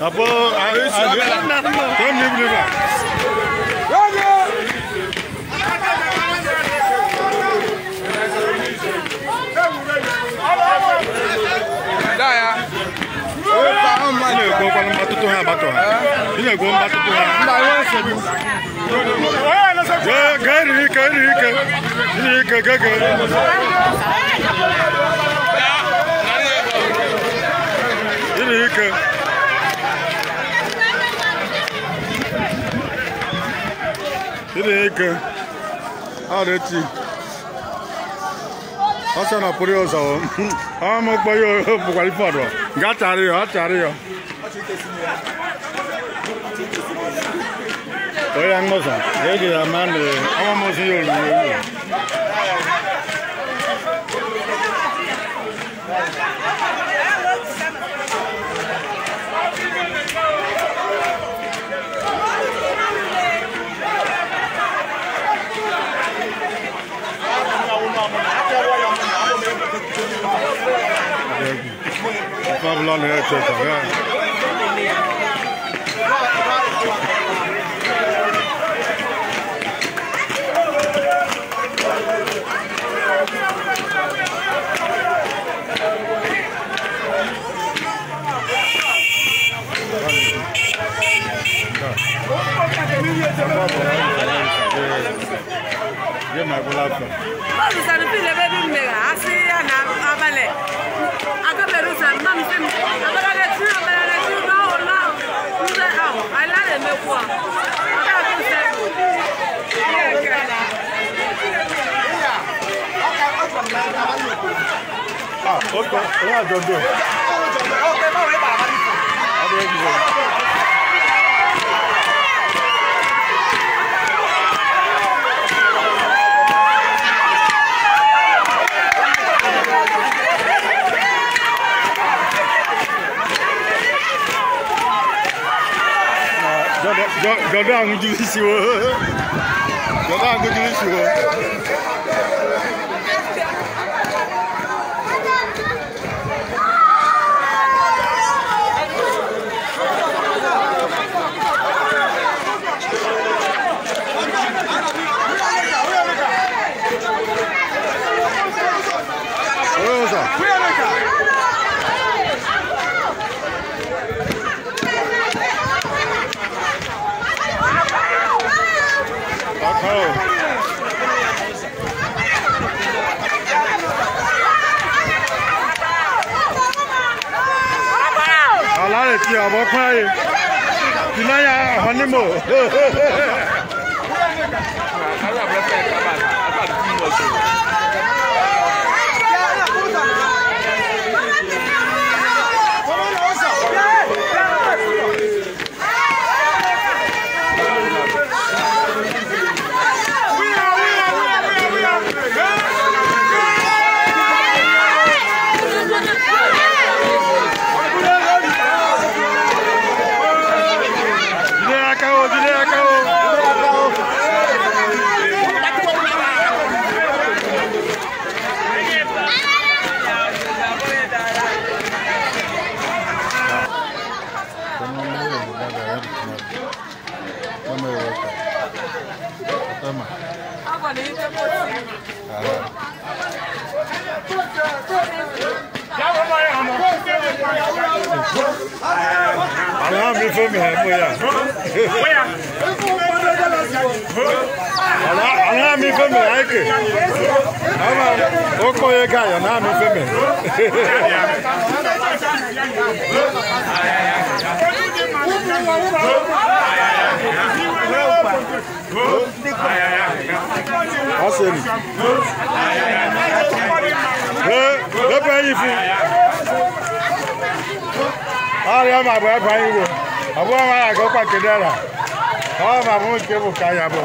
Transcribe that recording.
Apa? Kom ni boleh tak? Dah ya. Tahu mana kau kalau batu tu batu. Ini kau batu tu. Dah ya sebi. Gari. Ini gari. Ini ke. Ini ke. Ada ti. Asana puri osa. Amo bayo bukan ipado. Gatari yo. Oyang mosa. Jadi aman de. Amo mosi yo. Pablo ne çeka ya. Ye ma bola fa. Ba mi sa ni fi le be bi me ga asi ya na abale. Aka be ru sa ma mi se abala le ti no la. Ni se I la le me kwa. Aka tu se. Ah, oke. Ya jondo. Oke, mau we ba ka ni. Ada yang Jodoh aku jadi siwa. Jodoh aku jadi siwa. Alare ti abo kwai. Dinaya honimo. Ala brefe kaba. Aba ti mo so. Ala mi fo mi ha moya. Ala mi fo mi ha ke. Ama oko ye ga ya na mi fo mi. Aseni. Le payi fu. Ara ma ba payi wo. Abo ma ga pa kedara. Ah ma mo ke bu kaya bo.